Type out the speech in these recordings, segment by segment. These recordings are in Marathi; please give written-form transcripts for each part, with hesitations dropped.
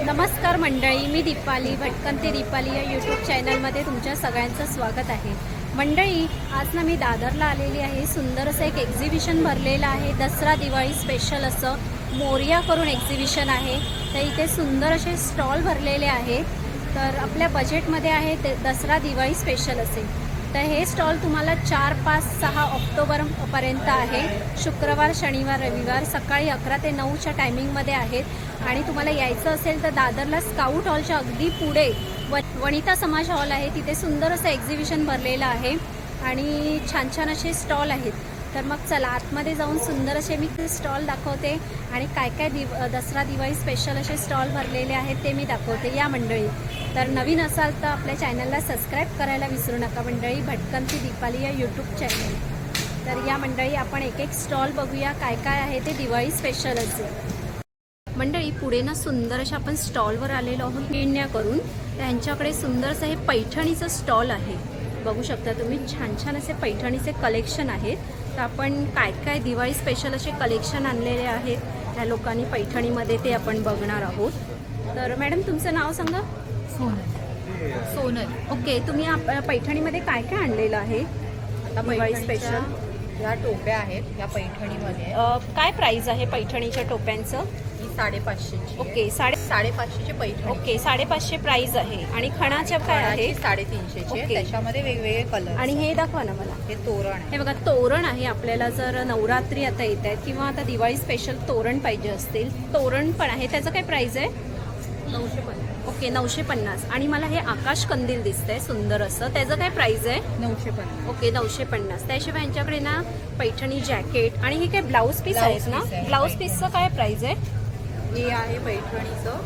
नमस्कार मंडळी, मी दीपाली भटकंती दीपाली या यूट्यूब चॅनलमध्ये तुमच्या सगळ्यांचं स्वागत आहे. मंडळी, आज ना मी दादरला आलेली आहे. सुंदर असं एक एक्झिबिशन भरलेलं आहे. दसरा दिवाळी स्पेशल असं मोरया करून एक्झिबिशन आहे. तर इथे सुंदर असे स्टॉल भरलेले आहेत. तर आपल्या बजेटमध्ये आहे ते दसरा दिवाळी स्पेशल असेल. तर हे स्टॉल तुम्हाला 4, 5, 6 ऑक्टोबरपर्यंत आहे. शुक्रवार, शनिवार, रविवार सकाळी 11 ते 9च्या टायमिंगमध्ये आहेत. आणि तुम्हाला यायचं असेल तर दादरला स्काउट हॉलच्या अगदी पुढे वनिता समाज हॉल आहे. तिथे सुंदर असं एक्झिबिशन भरलेलं आहे आणि छान छान असे स्टॉल आहेत. तर मग चला आतमध्ये जाऊन सुंदर असे मी स्टॉल दाखवते आणि काय काय दसरा दिवाळी स्पेशल असे स्टॉल भरलेले आहेत ते मी दाखवते. या मंडळी, तर नवीन असाल तर आपल्या चॅनलला सबस्क्राईब करायला विसरू नका मंडळी, भटकंती दीपाली या यूट्यूब चॅनल. तर या मंडळी, आपण एक एक स्टॉल बघूया काय काय आहे ते दिवाळी स्पेशल असेल. मंडळी, पुढे ना सुंदर अशा आपण स्टॉलवर आलेलो आहोत गिरण्या करून. त्यांच्याकडे सुंदर असं हे पैठणीचं स्टॉल आहे. बघू शकता तुम्ही, छान छान असे पैठणीचे कलेक्शन आहेत. तर आपण काय काय दिवाळी स्पेशल असे कलेक्शन आणलेले आहेत ह्या लोकांनी पैठणीमध्ये ते आपण बघणार आहोत. तर मॅडम, तुमचं नाव सांगा. सोनल. ओके, तुम्ही पैठणीमध्ये काय काय आणलेलं आहे दिवाळी स्पेशल? या टोप्या आहेत या पैठणीमध्ये. काय प्राइस आहे पैठणीच्या टोप्यांचं? ही 550ची. ओके, 550ची पैठणी. ओके, 550 प्राइस आहे. आणि खणाच्या काय आहे? 350ची. ओके. त्याच्यामध्ये वेगवेगळे कलर. आणि हे दाखवा ना मला. हे तोरण आहे. हे बघा, तोरण आहे. आपल्याला जर नवरात्री आता येत आहेत किंवा आता दिवाळी स्पेशल तोरण पाहिजे असतील, तोरण पण आहे. त्याचं काय प्राइस आहे? 950. ओके, 950. आणि मला हे आकाश कंदील दिसतंय सुंदर असं, त्याचं काय प्राइस आहे? 950. ओके, 950. त्याशिवाय यांच्याकडे ना पैठणी जॅकेट आणि हे काय ब्लाऊज पीस आहेत ना? ब्लाऊज पीसचं काय प्राइस आहे? हे आहे पैठणीचं,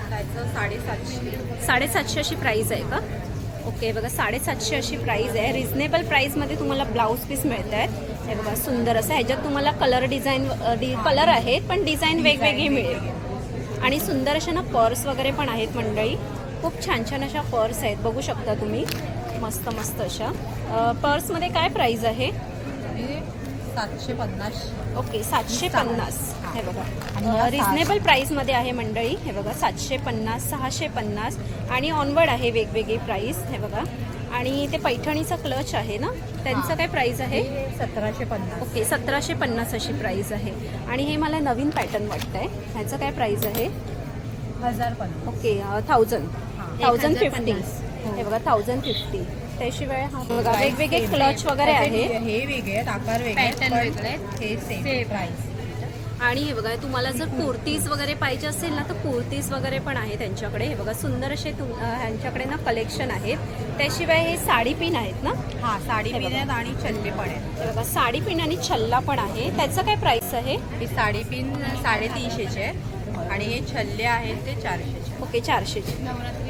त्याचं 750. 750 अशी प्राइस आहे का? ओके, बघा 750 अशी प्राइस आहे. रिझनेबल प्राइसमध्ये तुम्हाला ब्लाऊज पीस मिळत आहेत. हे बघा, सुंदर असं. ह्याच्यात तुम्हाला कलर कलर आहेत पण डिझाईन वेगवेगळी मिळेल. आणि सुंदर अशा ना पर्स वगैरे पण आहेत मंडळी. खूप छान छान अशा पर्स आहेत, बघू शकता तुम्ही. मस्त मस्त अशा पर्समध्ये काय प्राइस आहे? 750. ओके, 750. हे बघा, रिझनेबल प्राइसमध्ये आहे मंडळी. हे बघा, 750, 650 आणि ऑनवर्ड आहे वेगवेगळी प्राइस. हे बघा, आणि ते पैठणीचा क्लच आहे ना, त्यांचं काय प्राइस आहे? 1750. ओके, 1750 अशी प्राइस आहे. आणि हे मला नवीन पॅटर्न वाटतंय, ह्याचं काय प्राइस आहे? 1050. ओके, 1050. हे बघा, 1050. त्याशिवाय हा बघा, वेगवेगळे क्लच वगैरे आहे. हे वेगळे आहेत, आकार वेगळे आहेत, पॅटर्न वेगळे आहेत. हे सेम प्राइस. आणि हे बघा, तुम्हाला जर कुर्तीज वगैरे पाहिजे असेल ना तर कुर्तीज वगैरे पण आहे त्यांच्याकडे. हे बघा, सुंदर असे ह्यांच्याकडे ना कलेक्शन आहेत. त्याशिवाय हे साडी पिन आहेत ना? हा, साडी पिन आहेत आणि छल्ले पण आहेत. हे बघा, साडी पिन आणि छल्ला पण आहे. त्याचं काय प्राइस आहे? ही साडी पिन 350चे आहे आणि हे छल्ले आहेत ते 400चे. ओके, 400चे.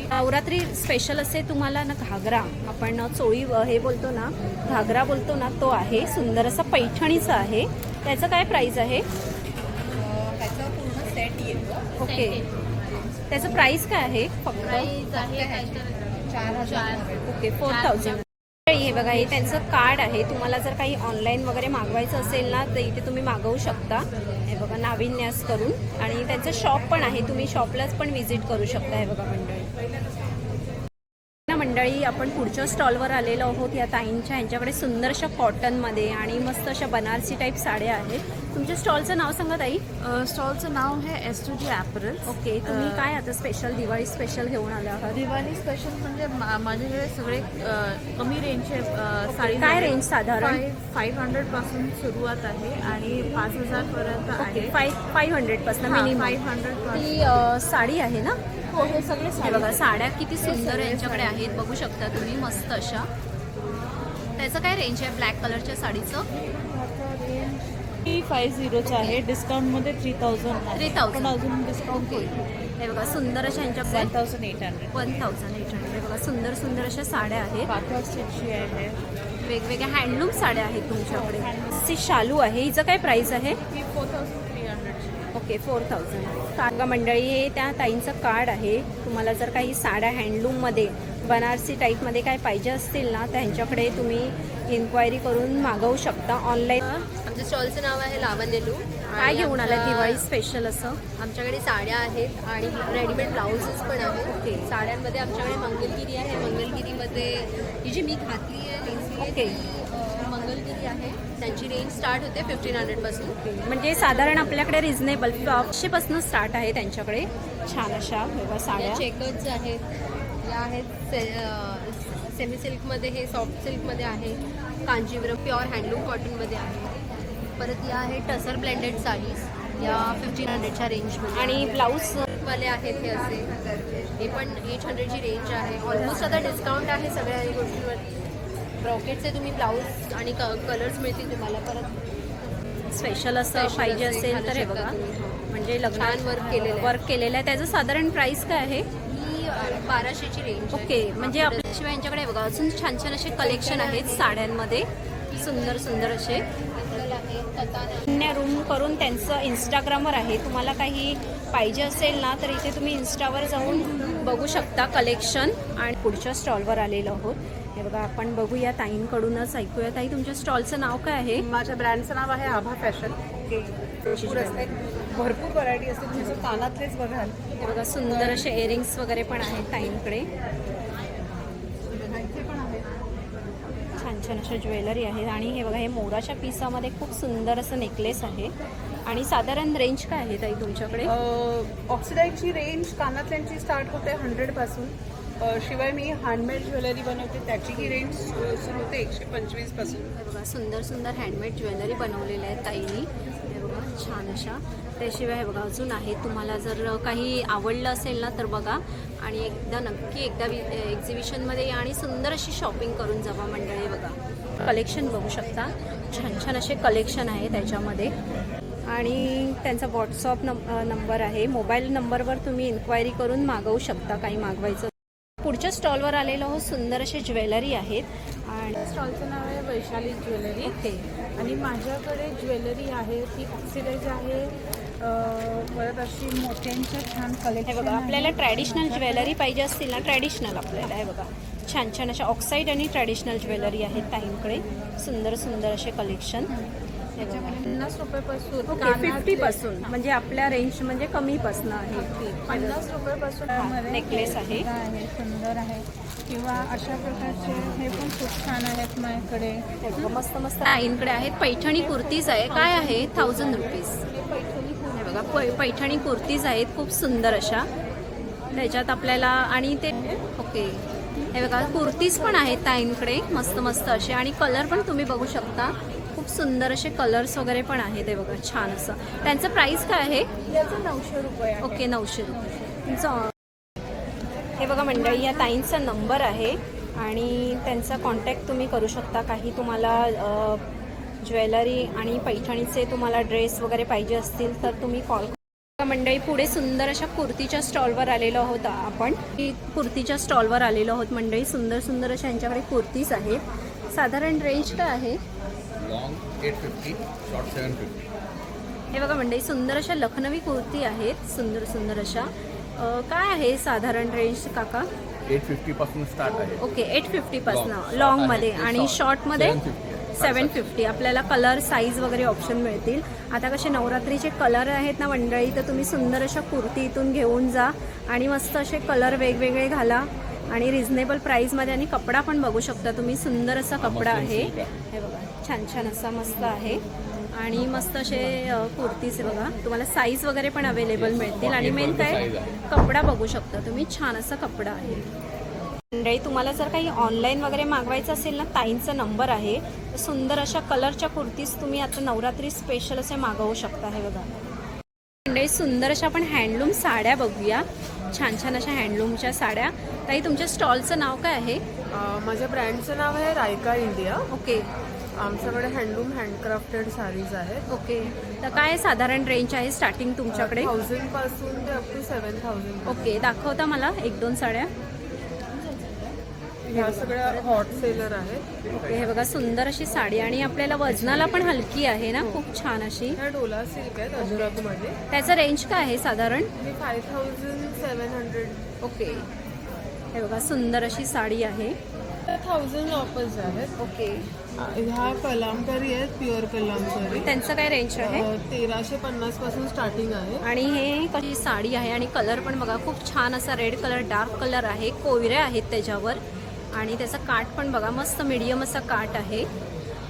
नवरात्री स्पेशल असे तुम्हाला ना घागरा, आपण चोळी हे बोलतो ना, घागरा बोलतो ना, तो आहे. सुंदर असा पैठणीचा आहे. त्याचं काय प्राइस आहे? त्याचं पूर्ण सेट येतो. ओके, त्याचं प्राइस काय आहे? फक्त 4000. ओके, 4000. हे बघा, हे त्यांचं कार्ड आहे. तुम्हाला जर काही ऑनलाईन वगैरे मागवायचं असेल ना तर इथे तुम्ही मागवू शकता. हे बघा, नाविन्यास करून. आणि त्यांचं शॉप पण आहे, तुम्ही शॉपलाच पण व्हिजिट करू शकता. हे बघा मंडळी, आपण पुढच्या स्टॉलवर आलेलो आहोत. या ताईंच्या ह्यांच्याकडे सुंदर अशा कॉटनमध्ये आणि मस्त अशा बनारसी टाईप साड्या आहेत. तुमच्या स्टॉलचं नाव सांगा ताई. स्टॉलचं नाव आहे S2G ॲपरल. ओके, तुम्ही काय आता स्पेशल दिवाळी स्पेशल घेऊन आले आहात? दिवाळी स्पेशल म्हणजे माझ्याकडे सगळे कमी रेंजचे साडी. काय रेंज साधारण? 500 पासून सुरुवात आहे आणि 5000 पर्यंत आहे. 500 पासून मिनिमम. 500. ती साडी आहे ना? हो, हे सगळे साडी. बघा, साड्या किती सुंदर यांच्याकडे आहेत, बघू शकता तुम्ही. मस्त अशा. त्याचं काय रेंज आहे ब्लॅक कलरच्या साडीचं? 350चं आहे. डिस्काउंटमध्ये 3000. 3000. अजून डिस्काउंट होईल. हे बघा, सुंदर अशा यांच्याकडे 1800. 1800. हे बघा, सुंदर सुंदर अशा साड्या आहेत. पाकळ स्टिचची आहे. वेगवेगळ्या हँडलूम साड्या आहेत तुमच्याकडे. सी शालू आहे, हिचं काय प्राइस आहे? 4300. ओके, 4000. कागा मंडळी, हे त्या ताईंचं कार्ड आहे. तुम्हाला जर काही साड्या हँडलूममध्ये बनारसी टाईपमध्ये काय पाहिजे असतील ना त्यांच्याकडे तुम्ही इन्क्वायरी करून मागवू शकता ऑनलाईन. आमच्या स्टॉलचं नाव आहे लावण्यलू. काय घेऊन आलाय दिवाळी स्पेशल असं? आमच्याकडे साड्या आहेत आणि रेडीमेड ब्लाउजेस पण आहेत. ओके. साड्यांमध्ये आमच्याकडे मंगलगिरी आहे. मंगलगिरीमध्ये ही जी मी घातली आहे लेसी आहे, ओके. ती मंगलगिरी आहे. त्यांची रेंज स्टार्ट होते 1500 पासून. म्हणजे साधारण आपल्याकडे रिझनेबल 500 स्टार्ट आहे त्यांच्याकडे. छान अशा वेगळ्या साड्या. या चेकर्स आहेत, या आहेत सेमी सिल्कमध्ये, हे सॉफ्ट सिल्कमध्ये आहे. कांजीवरम प्युअर हँडलूम कॉटनमध्ये आहे. परत या आहेत टसर ब्लेंडेड साडीज, या 1500च्या रेंजमध्ये. आणि ब्लाऊज वाले आहेत हे असे, हे पण 800ची रेंज आहे. ऑलमोस्ट आता डिस्काउंट आहे सगळ्या गोष्टींवरती. ब्रॉकेटचे तुम्ही ब्लाऊज आणि कलर्स मिळतील तुम्हाला. परत स्पेशल असं पाहिजे असेल तर हे बघा, म्हणजे लग्नात छान work केलेलं आहे. वर्क केलेलं आहे. त्याचं साधारण प्राइस काय आहे? ही 1200ची रेंज आहे. ओके. म्हणजे आपल्याशिवाय यांच्याकडे बघा अजून छान छान असे कलेक्शन आहेत साड्यांमध्ये, सुंदर सुंदर असे. रूम करून त्यांचं इंस्टाग्रामवर आहे. तुम्हाला काही पाहिजे असेल ना तर इथे तुम्ही इंस्टावर जाऊन बघू शकता कलेक्शन. आणि पुढच्या स्टॉलवर आलेलो आहोत. हे बघा, आपण बघूया ताईंकडूनच ऐकूया. ताई, तुमच्या स्टॉलचं नाव काय आहे? माझ्या ब्रँडचं नाव आहे आभा फॅशन. भरपूर असते, भरपूर व्हरायटी असते. तुम्ही जर कानातलेच बघाल, हे बघा, सुंदर असे इयरिंग्स वगैरे पण आहेत ताईंकडे. छान छान अशा ज्वेलरी आहेत. आणि हे बघा, हे मोराच्या पिसामध्ये खूप सुंदर असं नेकलेस आहे. आणि साधारण रेंज काय आहे ताई तुमच्याकडे? ऑक्सिडाईजची रेंज कानातल्यांची स्टार्ट होते 100 पासून. शिवाय मी हँडमेड ज्वेलरी बनवते, त्याची ही रेंज सुरू होते 125 पासून. हे बघा, सुंदर सुंदर हँडमेड ज्वेलरी बनवलेल्या आहेत ताईंनी. हे बघा, छान अशा. त्याशिवाय हे बघा अजून आहे. तुम्हाला जर काही आवडलं असेल ना तर बघा, आणि नक्की एकदा एक्झिबिशनमध्ये या आणि सुंदर अशी शॉपिंग करून जावा मंडळी. बघा, कलेक्शन बघू शकता. छान छान असे कलेक्शन आहे त्याच्यामध्ये. आणि त्यांचा व्हॉट्सअप नंबर आहे. मोबाईल नंबरवर तुम्ही इन्क्वायरी करून मागवू शकता काही मागवायचं. पुढच्या स्टॉलवर आलेलो आहोत. सुंदर असे ज्वेलरी आहेत. आणि स्टॉलचं नाव आहे वैशाली ज्वेलरी. ओके. आणि माझ्याकडे ज्वेलरी आहे ती ऑक्सिडाईज आहे. परत अशी मोत्यांच्या छान हे कलेक्शन बघा, आहे. आपल्याला ट्रॅडिशनल ज्वेलरी पाहिजे असतील ना, ट्रॅडिशनल आपल्याला हे बघा छान छान अशा ऑक्साईड आणि ट्रॅडिशनल ज्वेलरी आहेत ताईंकडे. सुंदर सुंदर असे कलेक्शन. हे बघा, 50 रुपयापासून ओके. 50 पासून म्हणजे आपल्या रेंज म्हणजे कमीपासून आहे. 50 रुपयापासून मध्ये नेकलेस आहे. सुंदर आहे. किंवा अशा प्रकारचे हे पण खूप छान आहेत माझ्याकडे. हे बघा, मस्त मस्त ताईंकडे आहेत. पैठणी कुर्तीज आहे. काय आहे? 1000 रुपीज. हे बघा, पैठणी कुर्तीज आहेत खूप सुंदर अशा. त्याच्यात आपल्याला आणि ते ओके. हे बघा, कुर्तीज पण आहेत ताईंकडे मस्त मस्त असे. आणि कलर पण तुम्ही बघू शकता. खूप सुंदर असे कलर्स वगैरे पण आहेत. हे बघा, छान असं. त्यांचं प्राइस काय आहे? त्याचं 900 रुपये आहे. ओके, 900 रुपये. तुमचं हे बघा मंडळी, या ताईंचा नंबर आहे आणि त्यांचा कॉन्टॅक्ट तुम्ही करू शकता. काही तुम्हाला ज्वेलरी आणि पैठणीचे तुम्हाला ड्रेस वगैरे पाहिजे असतील तर तुम्ही कॉल करा. मंडळी, पुढे सुंदर अशा कुर्तीच्या स्टॉलवर आलेलो आहोत आपण. कुर्तीच्या स्टॉलवर आलेलो आहोत मंडळी. सुंदर सुंदर अशा यांच्याकडे कुर्तीज आहेत. साधारण रेंज काय आहे? Long 850, short 750. हे बघा मंडळी, सुंदर अशा लखनवी कुर्ती आहेत. सुंदर सुंदर अशा. काय आहे साधारण रेंज काका? 850 पासून स्टार्ट आहे. ओके, 850 पासून Long. लॉंगमध्ये. Short आणि आहे. शॉर्टमध्ये 750. 750. आपल्याला कलर साईज वगैरे ऑप्शन मिळतील. आता कसे नवरात्रीचे कलर आहेत ना मंडळी, तर तुम्ही सुंदर अशा कुर्ती इथून घेऊन जा आणि मस्त असे कलर वेगवेगळे घाला आणि रिझनेबल प्राईसमध्ये. आणि कपडा पण बघू शकता तुम्ही. सुंदर असा कपडा आहे. हे बघा, छान छान असा मस्त आहे. आणि मस्त असे कुर्तीज बघा, तुम्हाला साईज वगैरे पण अवेलेबल मिळतील. आणि मेन काय, कपडा बघू शकता तुम्ही. छान असा कपडा आहे मंडळी. तुम्हाला जर काही ऑनलाईन वगैरे मागवायचं असेल ना, ताईंचा नंबर आहे. सुंदर अशा कलरच्या कुर्तीज तुम्ही आता नवरात्री स्पेशल असे मागवू शकता. हे बघा मंडळी, सुंदर अशा आपण हँडलूम साड्या बघूया. छान छान अशा हँडलूमच्या साड्या. ताई, तुमच्या स्टॉलचं नाव काय आहे? माझ्या ब्रँडचं नाव आहे रायका इंडिया. ओके. आमच्याकडे हँडलूम हँडक्राफ्टेड साडीज आहेत. ओके. तर काय साधारण रेंज आहे स्टार्टिंग तुमच्याकडे? 1000 पासून ते अप टू 7000. ओके. दाखवता मला 1-2 साड्या? ह्या सगळ्या हॉट सेलर आहेत. ओके. हे बघा, सुंदर अशी साडी आणि आपल्याला वजनाला पण हलकी आहे ना, खूप छान अशी. ह्या डोला सिल्क आहेत अजराकमध्ये. त्याचं रेंज काय आहे साधारण? ही 5700. ओके. हे बघा, सुंदर अशी साडी आहे. 1000 ऑफर्स आहेत. ओके, ह्या कलामकारी आहेत, प्युअर कलामकारी. त्यांचं काय रेंज आहे? 1350 पासून स्टार्टिंग आहे. आणि हे कशी साडी आहे आणि कलर पण बघा खूप छान असा रेड कलर, डार्क कलर आहे, कोयऱ्या आहेत त्याच्यावर आणि त्याचा काठ पण बघा मस्त मीडियम असा काठ आहे.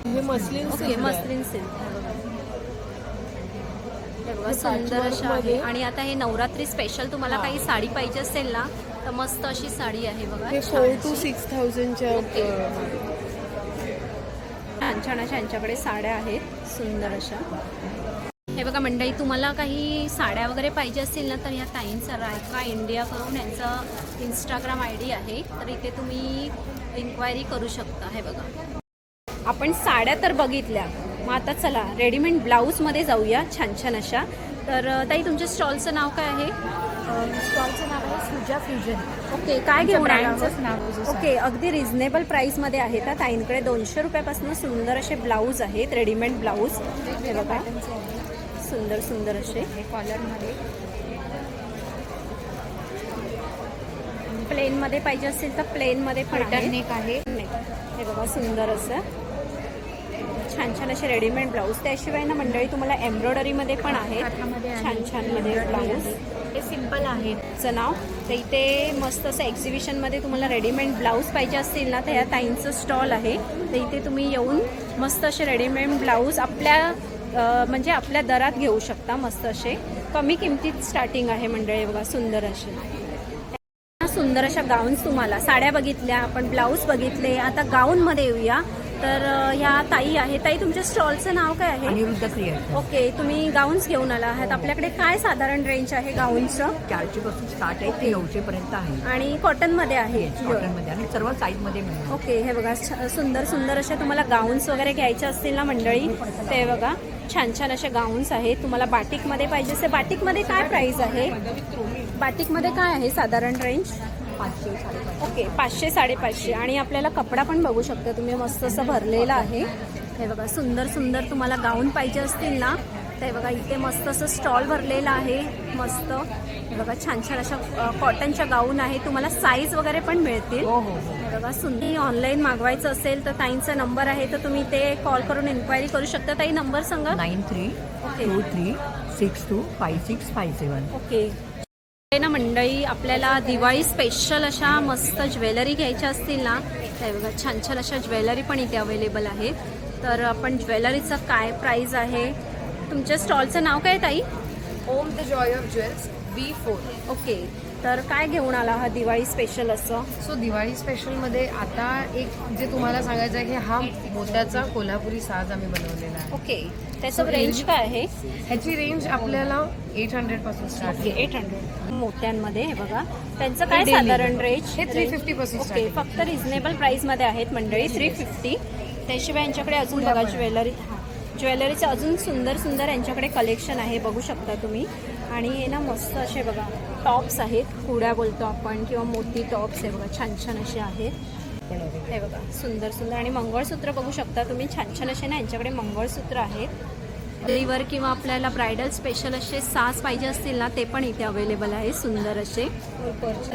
हे मस्लिन ओके, मस्लिन सिल्क हे बघा सुंदर अशा आहे. आणि आता हे नवरात्री स्पेशल तुम्हाला काही साडी पाहिजे असेल ना तर मस्त अशी साडी आहे बघा. हे 4,000 to 6,000च्या छान छान अशा यांच्याकडे साड्या आहेत सुंदर अशा. हे बघा मंडळी, तुम्हाला काही साड्या वगैरे पाहिजे असतील ना तर ह्या ताईंचा रायका इंडिया करून यांचा इंस्टाग्राम ID आहे, तर इथे तुम्ही इन्क्वायरी करू शकता. हे बघा, आपण साड्या तर बघितल्या, मग आता चला रेडीमेड ब्लाऊजमध्ये जाऊया छान छान अशा. तर ताई तुमच्या स्टॉलचं नाव काय आहे? स्टॉलचं नाव आहे सुजा फ्युजन. ओके, काय घेऊन आला? ब्रँडचंच नाव आहे. ओके, अगदी रिझनेबल प्राईसमध्ये आहेत. ताईंकडे 200 रुपयापासून सुंदर असे ब्लाऊज आहेत, रेडीमेड ब्लाऊज. हे बघा सुंदर सुंदर असे कॉलरमध्ये प्लेनमध्ये पाहिजे असेल तर प्लेनमध्ये पण आहे. पॅटर्न आहे. हे बघा सुंदर असं छान छान असे रेडीमेड ब्लाऊज. त्याशिवाय ना मंडळी तुम्हाला एम्ब्रॉयडरीमध्ये पण आहेत हातामध्ये आहे. छान छान मध्ये ब्लाऊज. हे सिम्पल आहे. चं नाव तर इथे मस्त असं एक्झिबिशनमध्ये तुम्हाला रेडीमेड ब्लाऊज पाहिजे असतील ना तर या ताईंचं स्टॉल आहे. तर इथे तुम्ही येऊन मस्त असे रेडीमेड ब्लाऊज आपल्या म्हणजे आपल्या दरात घेऊ शकता. मस्त असे कमी किमतीत स्टार्टिंग आहे मंडळी. बघा सुंदर असे सुंदर अशा गाऊन्स. तुम्हाला साड्या बघितल्या, आपण ब्लाऊज बघितले, आता गाऊनमध्ये येऊया. तर ह्या ताई आहे. ताई तुमच्या स्टॉलचं नाव काय आहे? अनिरुद्ध क्रिएशन. ओके, तुम्ही गाऊन्स घेऊन आला आहात. आपल्याकडे काय साधारण रेंज आहे गाऊनचं? 400 पासून स्टार्ट आहे ते 900 पर्यंत आहे. आणि कॉटनमध्ये आहे. कॉटनमध्ये आणि सर्व साईजमध्ये मिळणार. ओके, हे बघा सुंदर सुंदर असे तुम्हाला गाऊन्स वगैरे घ्यायचे असतील ना मंडळी, ते बघा छान छान असे गाऊन्स आहेत. तुम्हाला बाटिकमध्ये पाहिजे असेल, बाटिकमध्ये काय प्राइस आहे? बाटिकमध्ये काय आहे साधारण रेंज? 500 550. ओके, 500 550. आणि आपल्याला कपडा पण बघू शकता तुम्ही, मस्त असं भरलेला आहे. हे बघा सुंदर सुंदर तुम्हाला गाऊन पाहिजे असतील ना ते बघा इथे मस्त असं स्टॉल भरलेला आहे. मस्त हे बघा छान छान अशा कॉटनच्या गाऊन आहे. तुम्हाला साईज वगैरे पण मिळतील. हे बघा सुंदर. ऑनलाईन मागवायचं असेल तर ताईंचा नंबर आहे, तर तुम्ही ते कॉल करून इन्क्वायरी करू शकता. ताई नंबर सांगा. 9323625657. ओके ना मंडळी, आपल्याला दिवाळी स्पेशल अशा मस्त ज्वेलरी घ्यायच्या असतील ना तर बघा छान छान अशा ज्वेलरी पण इथे अवेलेबल आहेत. तर आपण ज्वेलरीचं काय प्राइस आहे? तुमच्या स्टॉलचं नाव काय ताई? Om the joy of jewels B4. Okay, तर काय घेऊन आला हा दिवाळी स्पेशल असं? सो दिवाळी स्पेशलमध्ये आता एक जे तुम्हाला सांगायचं आहे की हा मोत्याचा कोल्हापुरी साज आम्ही बनवलेला आहे. ओके, त्याचं रेंज काय आहे? ह्याची रेंज आपल्याला 800 पासून स्टार्ट. ओके, 800 मोत्यांमध्ये. हे बघा त्यांचं काय साधारण रेंज? हे 350 पासून ओके, फक्त रिझनेबल प्राइसमध्ये आहेत मंडळी, 350. त्याशिवाय यांच्याकडे अजून बघा ज्वेलरीचं अजून सुंदर सुंदर यांच्याकडे कलेक्शन आहे, बघू शकता तुम्ही. आणि हे ना मस्त असे बघा टॉप्स आहेत, कुड्या बोलतो आपण किंवा मोती टॉप्स. हे बघा छान छान असे आहेत. हे बघा सुंदर सुंदर. आणि मंगळसूत्र बघू शकता तुम्ही, छान छान असे ना यांच्याकडे मंगळसूत्र आहेत. डेलीवर किंवा आपल्याला ब्रायडल स्पेशल असे साज पाहिजे असतील ना ते पण इथे अवेलेबल आहे सुंदर असे.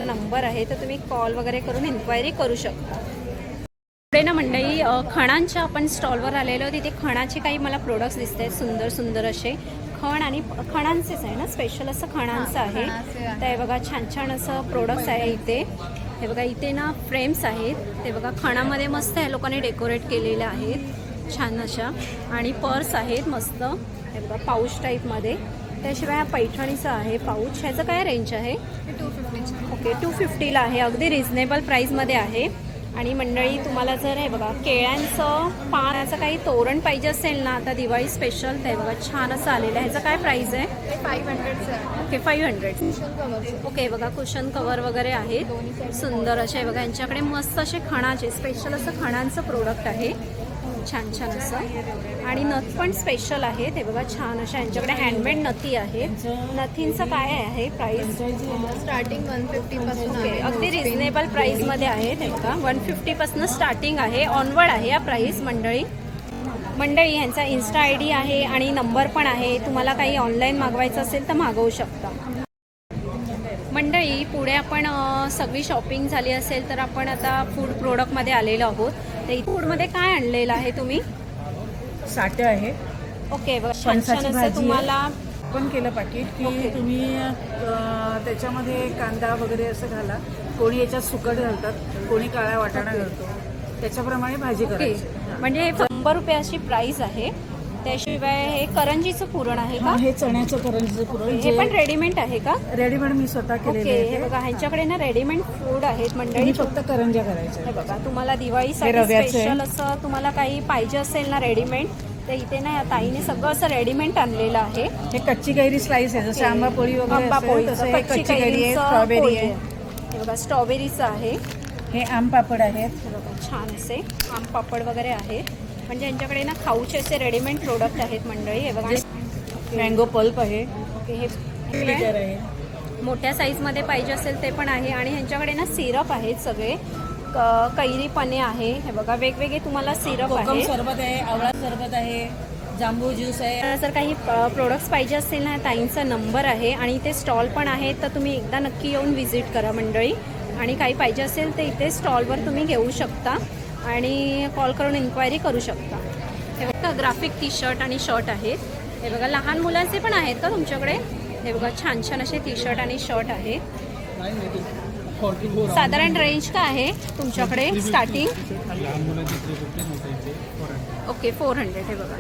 नंबर आहे, तर तुम्ही कॉल वगैरे करून इन्क्वायरी करू शकता. पुढे ना मंडळी खणांच्या आपण स्टॉलवर आलेलो, तिथे खणाचे काही मला प्रोडक्ट्स दिसत आहेत सुंदर सुंदर असे. खण आणि खणांचेच आहे ना, स्पेशल असं खणांचं आहे. तर हे बघा छान छान असं प्रोडक्ट्स आहे इथे. हे बघा इथे ना फ्रेम्स आहेत, ते बघा खणामध्ये मस्त या लोकांनी डेकोरेट केलेल्या आहेत छान अशा. आणि पर्स आहेत मस्त, हे बघा पाऊच टाईपमध्ये. त्याशिवाय हा पैठणीचा आहे पाऊच. ह्याचं काय रेंज आहे? 250. ओके, 250ला आहे, अगदी रिझनेबल प्राईसमध्ये आहे. आणि मंडळी तुम्हाला जर हे बघा केळ्यांचं पानाचं काही तोरण पाहिजे असेल ना आता दिवाळी स्पेशल, ते बघा छान असं आलेलं आहे. ह्याचं काय प्राईस आहे? 500. ओके, 500. ओके, बघा कुशन कवर वगैरे आहेत सुंदर असे. बघा यांच्याकडे मस्त असे खणाचे स्पेशल असं खणांचं प्रोडक्ट आहे छान छान असं. आणि नथ पण स्पेशल आहे, ते बघा छान अशा यांच्याकडे हँडमेड नथी आहे. नथींचं काय आहे प्राइस? स्टार्टिंग 150 पासून ओके, आहे. अगदी रिझनेबल प्राइसमध्ये आहे. ते बघा 150 पासून स्टार्टिंग आहे, ऑनवर्ड आहे या प्राइस. मंडळी ह्यांचा इन्स्टा ID आहे आणि नंबर पण आहे. तुम्हाला काही ऑनलाईन मागवायचं असेल तर मागवू शकता. मंडळी पुढे आपण सगळी शॉपिंग झाली असेल तर आपण आता फूड प्रोडक्टमध्ये आलेलो आहोत. तर फूडमध्ये काय आणलेलं आहे तुम्ही? साठं आहे ओके बघा छान फणसाची छान असं भाजी तुम्हाला आहे. पण केलं पाकिट की ओके. तुम्ही त्याच्यामध्ये कांदा वगैरे असं घाला. कोणी याच्यात सुकट घालतात, कोणी काळा वाटाणा घालतो, त्याच्याप्रमाणे भाजी ओके करायची. म्हणजे 100 रुपयाची प्राइस आहे. त्याशिवाय हे करंजीचं पुरण आहे का? हे चण्याचं करंजीचं पुरण हे पण रेडीमेड आहे का? रेडीमेड मी स्वतः केलेलं ओके आहे हे बघा ह्यांच्याकडे ना रेडीमेड फूड आहेत मंडळी. तुम्ही फक्त करंज्या करायच्या. हे बघा तुम्हाला दिवाळीसाठी हे रव्याचं आहे. स्पेशल असं तुम्हाला काही पाहिजे असेल ना रेडीमेड, तर इथे ना या ताईने सगळं असं रेडीमेड आणलेलं आहे. हे कच्ची कैरी स्लाइस आहे, जसं आंबा पोळी वगैरे आंबा असेल, पोळी तसं हे कच्ची कैरी आहे, स्ट्रॉबेरी आहे. हे बघा स्ट्रॉबेरीचं आहे. हे आम पापड आहेत. हे बघा छान असे आम पापड वगैरे आहेत. म्हणजे यांच्याकडे ना खाऊचे असे रेडीमेड प्रोडक्ट आहेत मंडळी. हे बघा मँगो पल्प आहे. ओके हे बिटर आहे. मोठ्या साईजमध्ये पाहिजे असेल ते पण आहे. आणि ह्यांच्याकडे ना सिरप आहेत सगळे. कैरी पने आहे. हे बघा वेगवेगळे तुम्हाला सिरप कोकम आहे. सरबत आहे, आवळा सरबत आहे, जांबू ज्यूस आहे. जर काही प्रोडक्ट्स पाहिजे असतील ना ताईंचा नंबर आहे आणि इथे स्टॉल पण आहे, तर तुम्ही एकदा नक्की येऊन व्हिजिट करा मंडळी. आणि काही पाहिजे असेल तर इथे स्टॉलवर तुम्ही घेऊ शकता आणि कॉल करून इन्क्वायरी करू शकता. हे बघा ग्राफिक टी शर्ट आणि शर्ट आहेत. हे बघा लहान मुलांचे पण आहेत का तुमच्याकडे? हे बघा छान छान असे टी शर्ट आणि शर्ट आहे. साधारण रेंज काय आहे तुमच्याकडे स्टार्टिंग? ओके 400. हे बघा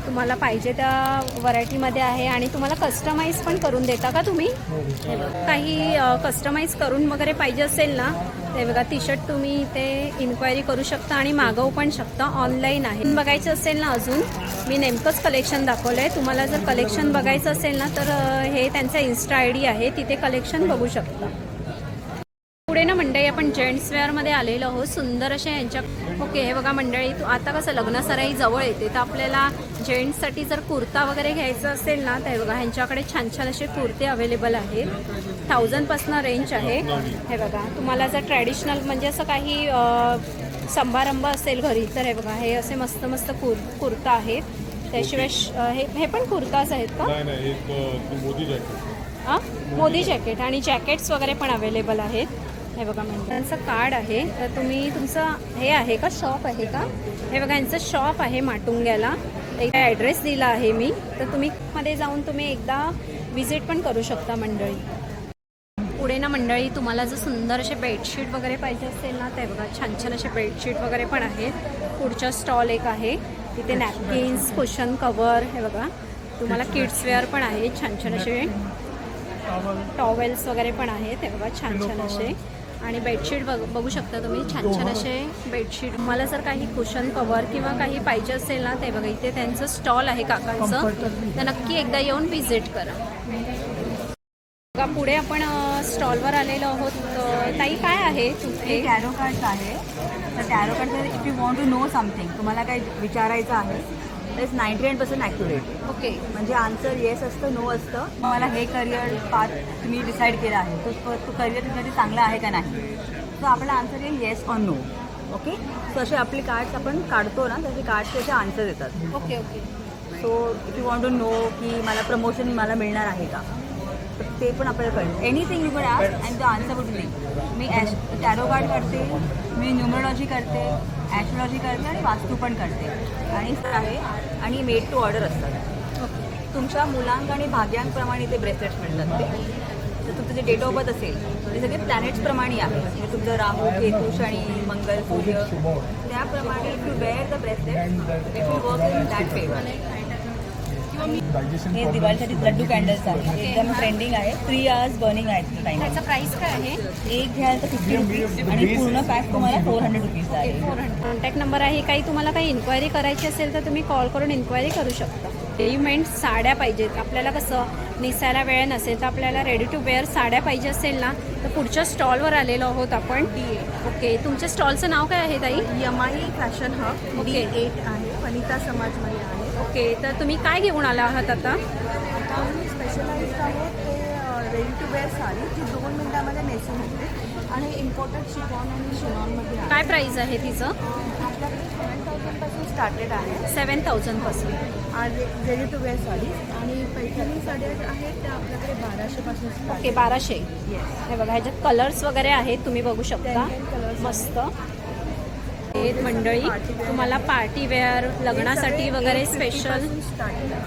तुम्हाला पाहिजे त्या व्हरायटीमध्ये आहे. आणि तुम्हाला कस्टमाइज पण करून देता का तुम्ही? हे बघा काही कस्टमाइज करून वगैरे पाहिजे असेल ना, ते बघा टी शर्ट तुम्ही इथे इन्क्वायरी करू शकता आणि मागवू पण शकता. ऑनलाईन आहे. बघायचं असेल ना अजून मी नेमकंच कलेक्शन दाखवलं आहे. तुम्हाला जर कलेक्शन बघायचं असेल ना तर हे त्यांचा इन्स्टा ID आहे, तिथे कलेक्शन बघू शकता. पुढे ना मंडळी आपण जेंट्स वेअरमध्ये आलेलो आहोत. सुंदर असे यांच्या ओके हे बघा मंडळी आता कसं लग्न सराई जवळ येते, तर आपल्याला जेंट्ससाठी जर कुर्ता वगैरे घ्यायचा असेल ना, तर बघा ह्यांच्याकडे छान छान असे कुर्ते अवेलेबल आहेत. 1000पासून रेंज आहे. हे बघा तुम्हाला जर ट्रॅडिशनल म्हणजे असं काही समारंभ असेल घरी, तर हे बघा हे असे मस्त मस्त कुर्ता आहेत. त्याशिवाय हे पण कुर्ताच आहेत का? मोदी जॅकेट आणि जॅकेट्स वगैरे पण अवेलेबल आहेत. हे बघा म्हणजे त्यांचं कार्ड आहे. तर तुम्ही तुमचं हे आहे का शॉप आहे का? हे बघा यांचं शॉप आहे माटुंग्याला. एक ॲड्रेस दिला आहे मी, तर तुम्ही मध्ये जाऊन तुम्ही एकदा व्हिजिट पण करू शकता मंडळी. पुढे ना मंडळी तुम्हाला जर सुंदर असे बेडशीट वगैरे पाहिजे असेल ना, ते बघा छान छान असे बेडशीट वगैरे पण आहेत. पुढचा स्टॉल एक आहे तिथे नॅपकिन्स, कुशन कवर. हे बघा तुम्हाला किड्स वेअर पण आहे. छान छान असे टॉवेल्स वगैरे पण आहेत. हे बघा छान छान असे. आणि बेडशीट बघू शकता तुम्ही छान छान असे बेडशीट. मला जर काही कुशन कवर किंवा काही पाहिजे असेल ना, ते बघा इथे त्यांचं स्टॉल आहे काकांचं, तर नक्की एकदा येऊन व्हिजिट करा. बघा पुढे आपण स्टॉलवर आलेलो आहोत. ताई काय आहे तुमचे? टॅरो कार्ड्स आहे. तर tarot card if you want to know something, तुम्हाला काही विचारायचं आहे, इज 99% ॲक्युरेट. ओके म्हणजे आन्सर येस असतं, नो असतं. मला हे करिअर पाथ तुम्ही डिसाईड केला आहे, तो करिअर तुमच्यासाठी चांगला आहे का नाही, तर आपला आन्सर येईल yes or no. Okay so असे आपले कार्ड्स आपण काढतो ना, तसे कार्ड्सचे असे आन्सर येतात. Okay okay. So if you want to know की मला प्रमोशन मला मिळणार आहे का, तर ते पण आपल्याला कळेल. एनिथिंग यू कड ask and the answer would be. Me tarot card करते, मी न्यूमरोलॉजी करते, ॲस्ट्रोलॉजी करते आणि वास्तू पण करते आणि आहे. आणि मेड टू ऑर्डर असतात. तुमच्या मुलांक आणि भाग्यांप्रमाणे ते ब्रेसलेट्स मिळतात. ते तर तुमचं जे डेट ऑफ बर्थ असेल ते सगळे प्लॅनेट्सप्रमाणे आहे. म्हणजे तुमचं राहू, केतू, शनी, मंगल, सूर्य, त्याप्रमाणे if you wear the bracelet it will work in that favour. हे दिवाळीसाठी लड्डू कॅन्डल्स आहेत, एकदम ट्रेंडिंग आहे. 3 hours बर्निंग आहे टाइम. त्याचं प्राइस काय आहे? एक घ्याल तर 50 रुपीज आणि पूर्ण पॅक तुम्हाला 400 रुपीज आहे. 400. कॉन्टॅक्ट नंबर आहे. काही तुम्हाला काही इन्क्वायरी करायची असेल तर तुम्ही कॉल करून इन्क्वायरी करू शकता. रेडीमेड साड्या पाहिजेत आपल्याला, कसं निसायला वेळ नसेल तर आपल्याला रेडी टू वेअर साड्या पाहिजे असेल ना, तर पुढच्या स्टॉलवर आलेलो आहोत आपण. ओके तुमच्या स्टॉलचं नाव काय आहे ताई? यमाई फॅशन हब D8 आहे, वनिता समाजमध्ये आहे. ओके तर तुम्ही काय घेऊन आला आहात आता? आम्ही स्पेशलाइज्ड आहोत ते रेडी टू वेअर साडी जी 2 मिनिटामध्ये नेसून होते आणि इम्पोर्टेड शिफॉन आणि शिनॉनमध्ये आहे. काय प्राइस आहे तिचं? आपल्याकडे 7,000 पासून स्टार्टेड आहे 7,000 पासून. आणि रेडी टू वेअर साडीज आणि पैठणी साड्या आहेत त्या आपल्याकडे 1200 पासून स्टार्ट. ओके 1200. हे बघा ह्याच्यात कलर्स वगैरे आहेत, तुम्ही बघू शकता. मस्त हे मंडळी तुम्हाला पार्टी वेअर लग्नासाठी वगैरे स्पेशल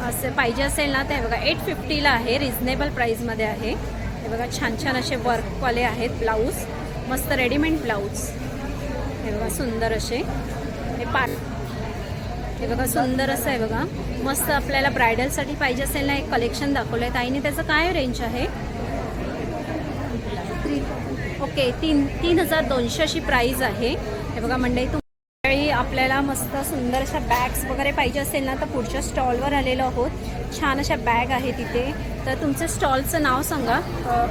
असे पाहिजे असेल ना, ते बघा 850ला आहे, रिझनेबल प्राईसमध्ये आहे. हे बघा छान छान असे वर्कवाले आहेत ब्लाऊज, मस्त रेडीमेड ब्लाऊज. हे बघा सुंदर असे हे बघा सुंदर असं आहे बघा, मस्त. आपल्याला ब्रायडलसाठी पाहिजे असेल ना, एक कलेक्शन दाखवलं आहे ताईने. त्याचं काय रेंज आहे? ओके 3,200 अशी प्राईज आहे. हे बघा मंडळी आपल्याला मस्त सुंदर अशा बॅग्स वगैरे पाहिजे असेल ना, तर पुढच्या स्टॉलवर आलेलो आहोत. छान अशा बॅग आहे तिथे. तर तुमचं स्टॉलचं नाव सांगा.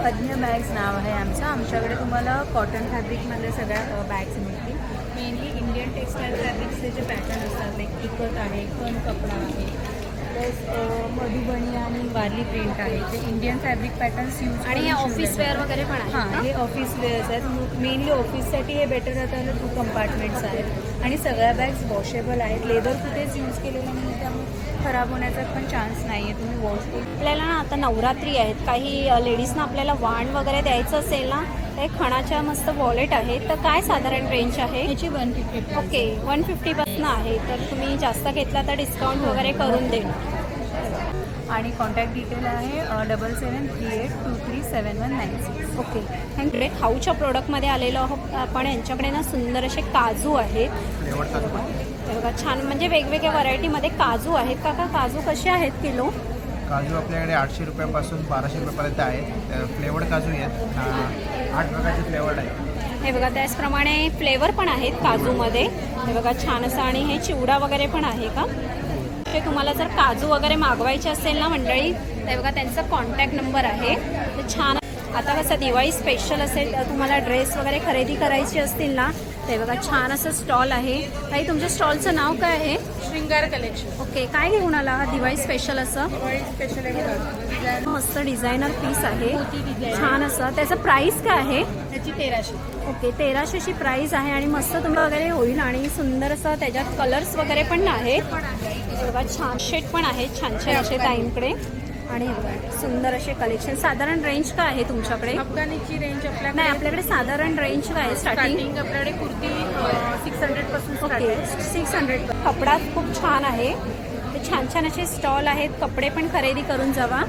अज्ञ बॅग्स नाव आहे आमचं. आमच्याकडे तुम्हाला कॉटन फॅब्रिकमधल्या सगळ्या बॅग्स मिळतील. मेनली इंडियन टेक्स्टाईल फॅब्रिक्सचे जे पॅटर्न असतात, लाईक इकत आहे, खण कपडा आहे, प्लस मधुबनी आणि वारली प्रिंट आहे, जे इंडियन फॅब्रिक पॅटर्न्स यूज. आणि हे ऑफिस वेअर वगैरे पण आहे हां, हे ऑफिस वेअर्स आहेत. मेनली ऑफिससाठी हे बेटर राहतात. 2 कंपार्टमेंट्स आहेत आणि सगळ्या बॅग्स वॉशेबल आहेत. लेदर कुठेच यूज केलेलं नाही, त्यामुळे खराब होण्याचा पण चान्स नाही आहे. तुम्ही वॉश करून. आपल्याला ना आता नवरात्री आहेत, काही लेडीजना आपल्याला वाण वगैरे द्यायचं असेल ना, तर खणाच्या मस्त वॉलेट आहेत. तर काय साधारण रेंज आहे ह्याची 150. ओके 150पासून आहे. तर तुम्ही जास्त घेतला तर डिस्काउंट वगैरे करून देईल. आणि कॉन्टॅक्ट डिटेल आहे 7738237196. Okay thank you. खाऊच्या प्रोडक्टमध्ये आलेलो आहोत आपण. यांच्याकडे ना सुंदर असे काजू आहेत. हे बघा छान, म्हणजे वेगवेगळ्या व्हरायटीमध्ये काजू आहेत. काका काजू कसे आहेत किलो? काजू आपल्याकडे 800 रुपयापासून 1200 रुपयापर्यंत आहेत. फ्लेवर्ड काजू आहेत, 8 प्रकारचे फ्लेवर्ड आहेत. हे बघा त्याचप्रमाणे फ्लेवर पण आहेत काजूमध्ये. हे बघा छान असं. आणि हे चिवडा वगैरे पण आहे का? ते तुम्हाला जर काजू वगैरे मागवायचे असेल ना मंडळी, तर बघा त्यांचा कॉन्टॅक्ट नंबर आहे. तर छान. आता कसं दिवाळी स्पेशल असेल, तुम्हाला ड्रेस वगैरे खरेदी करायची असतील ना, ते बघा छान असं स्टॉल आहे. ताई तुमच्या स्टॉलचं नाव काय आहे? श्रृंगार कलेक्शन. ओके काय घेऊन आला हा दिवाळी स्पेशल असं? दिवाळी स्पेशल आहे. मस्त डिझायनर पीस आहे छान असं. त्याचं प्राइस काय आहे? त्याची 1300. ओके 1300ची प्राइस आहे. आणि मस्त तुम्ही वगैरे होईल. आणि सुंदर असं त्याच्यात कलर्स वगैरे पण आहेत. बघा छान शेड पण आहेत छान छान असे ताईंकडे. आणि सुंदर असे कलेक्शन. साधारण रेंज काय आहे तुमच्याकडे? अफगाणीची रेंज नाही आपल्याकडे साधारण रेंज काय आहे स्टार्टिंग? आपल्याकडे कुर्ती 600 पासून ओके 600. कपडा खूप छान आहे. ते छान छान असे स्टॉल आहेत. कपडे पण खरेदी करून जावा.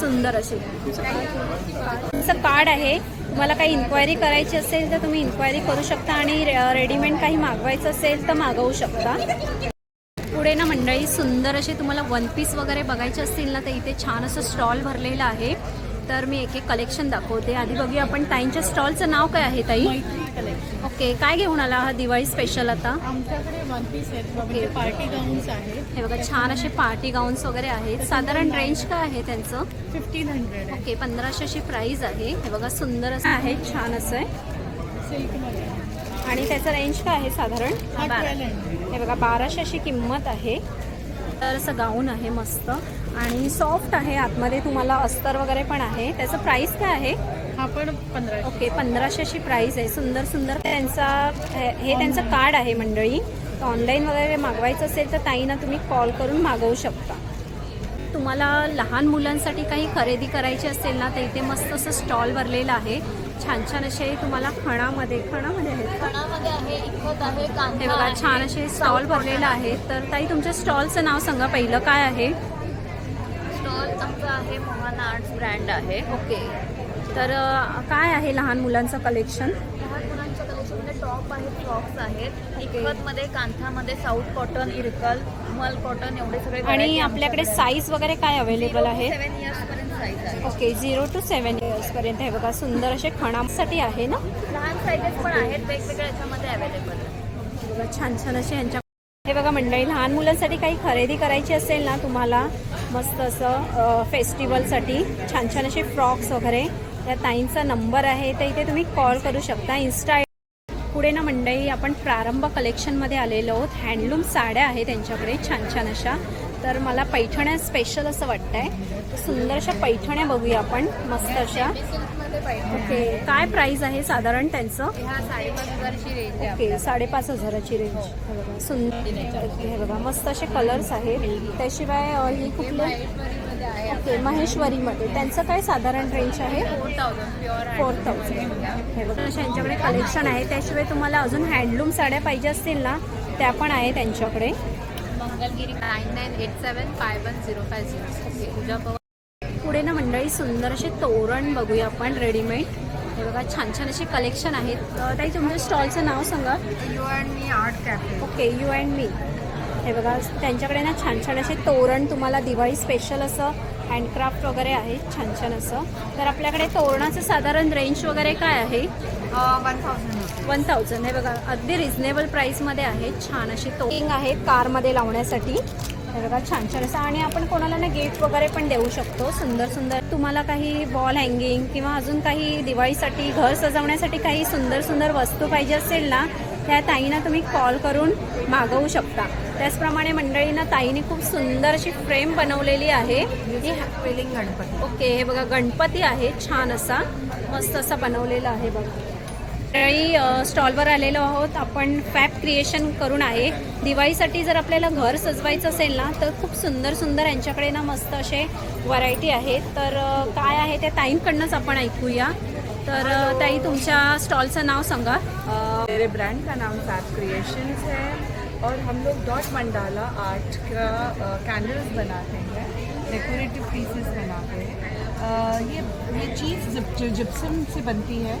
सुंदर असे तुमचं कार्ड आहे. तुम्हाला काही इन्क्वायरी करायची असेल तर तुम्ही इन्क्वायरी करू शकता. आणि रेडीमेड काही मागवायचं असेल तर मागवू शकता. पुढे ना मंडळी सुंदर असे तुम्हाला वन पीस वगैरे बघायचे असतील ना, तर इथे छान असं स्टॉल भरलेलं आहे. तर मी एक एक कलेक्शन दाखवते. आधी बघूया आपण ताईंच्या स्टॉलचं नाव काय आहे ताई? ओके काय घेऊन आला हा दिवाळी स्पेशल आता? आमच्याकडे 1 पीस आहेत, पार्टी गाऊन्स आहेत. हे बघा छान असे पार्टी गाऊन्स वगैरे आहेत. साधारण रेंज काय आहे त्यांचं? 1500. ओके 1500ची प्राइस आहे. हे बघा सुंदर असं आहे छान असं आहे. सिल्कमध्ये. आणि त्याचं रेंज काय आहे साधारण? हे बघा 1200 अशी किंमत आहे. तर असं गाऊन आहे मस्त आणि सॉफ्ट आहे. आतमध्ये तुम्हाला अस्तर वगैरे पण आहे. त्याचं प्राइस काय आहे? हा पण 1500. ओके 1500 अशी प्राइस आहे. सुंदर सुंदर त्यांचा हे त्यांचं कार्ड आहे मंडळी. ऑनलाईन वगैरे मागवायचं असेल तर ताईंना तुम्ही कॉल करून मागवू शकता. तुम्हाला लहान मुलांसाठी काही खरेदी करायची असेल ना, तर इथे मस्त असं स्टॉल भरलेलं आहे. छान छान असे तुम्हाला खणामध्ये आहेत. खणामध्ये आहे, इकत आहे, हे बघा छान असे स्टॉल भरलेलं आहे. तर ताई तुमच्या स्टॉलचं नाव सांगा पहिलं काय आहे? स्टॉल आमचा आहे मोहन आर्ट्स ब्रँड आहे. ओके तर काय आहे लहान मुलांचं कलेक्शन? लहान मुलांच्या कलेक्शनमध्ये टॉप आहेत, फ्रॉक्स आहेत. इकतमध्ये, कांथामध्ये साऊथ कॉटन, इरकल, मल कॉटन एवढे सगळे. आणि आपल्याकडे साईज वगैरे काय अवेलेबल आहे? 7 इयर्सपर्यंत साईज आहे. Okay 0 to 7 इयर्सपर्यंत. हे बघा सुंदर असे खणासाठी आहे ना. लहान साईजेस पण आहेत वेगवेगळ्या याच्यामध्ये अवेलेबल आहे. बघा छान छान असे यांच्या. हे बघा मंडळी लहान मुलांसाठी काही खरेदी करायची असेल ना, तुम्हाला मस्त असं फेस्टिवलसाठी छान छान असे फ्रॉक्स वगैरे, या ताईंचा नंबर आहे. तर इथे तुम्ही कॉल करू शकता. इन्स्टा. पुढे ना मंडळी आपण प्रारंभ कलेक्शनमध्ये आलेलो आहोत. हँडलूम साड्या आहेत त्यांच्याकडे छान छान अशा. तर मला पैठण्या स्पेशल असं वाटतंय. सुंदरशा पैठण्या बघूया आपण, मस्त अशा. ओके, काय प्राइस आहे साधारण त्यांचं? ह्या 5,500ची रेंज आहे. ओके, 5,500ची रेंज. हे बघा सुंदर, हे बघा मस्त असे कलर्स आहेत. त्याशिवाय ही कुठले? महेश्वरीमध्ये आहे. ओके, महेश्वरीमध्ये त्यांचं काय साधारण रेंज आहे? 4,000 प्युअर 4,000. हे बघा अशा यांच्याकडे कलेक्शन आहे. त्याशिवाय तुम्हाला अजून हँडलूम साड्या पाहिजे असतील ना, त्या पण आहे त्यांच्याकडे. मंगलगिरी 9987510550. ओके, पूजा पवार. पुढे ना मंडळी सुंदर असे तोरण बघूया आपण रेडीमेड. हे बघा छान छान असे कलेक्शन आहेत. ताई तुमच्या स्टॉलचं नाव सांगा. You and me art cafe. Okay, you and me. हे बघा त्यांच्याकडे ना छान छान असे तोरण तुम्हाला दिवाळी स्पेशल असं हँडक्राफ्ट वगैरे आहे छान छान असं. तर आपल्याकडे तोरणाचं साधारण रेंज वगैरे काय आहे? 1,000. हे बघा अगदी रिझनेबल प्राईसमध्ये आहे. छान अशी तोरण आहेत कारमध्ये लावण्यासाठी. हे बघा छान छान असं. आणि आपण कोणाला ना गिफ्ट वगैरे पण देऊ शकतो. सुंदर सुंदर तुम्हाला काही वॉल हँगिंग किंवा अजून काही दिवाळीसाठी घर सजवण्यासाठी काही सुंदर सुंदर वस्तू पाहिजे असेल ना, त्या ताईंना तुम्ही कॉल करून मागवू शकता. त्याचप्रमाणे मंडळींना ताईने खूप सुंदर अशी फ्रेम बनवलेली आहे. स्पेलिंग गणपती. ओके, हे बघा गणपती आहे छान असा, मस्त असा बनवलेला आहे बघा. मंडळी स्टॉलवर आलेलो आहोत आपण. फॅब क्रिएशन करून आहे. दिवाळीसाठी जर आपल्याला घर सजवायचं असेल ना, तर खूप सुंदर सुंदर यांच्याकडे ना मस्त असे व्हरायटी आहेत. तर काय आहे त्या ताईंकडनंच आपण ऐकूया. तर ताई तुमच्या स्टॉलचं नाव सांगा. मेरे ब्रांड का नाम फैब क्रिएशंस है और हम लोग डॉट मंडाला आर्ट का कैंडल्स बनाते हैं, डेकोरेटिव पीसेस बनाते हैं. ये चीज़ जिप्सम से बनती है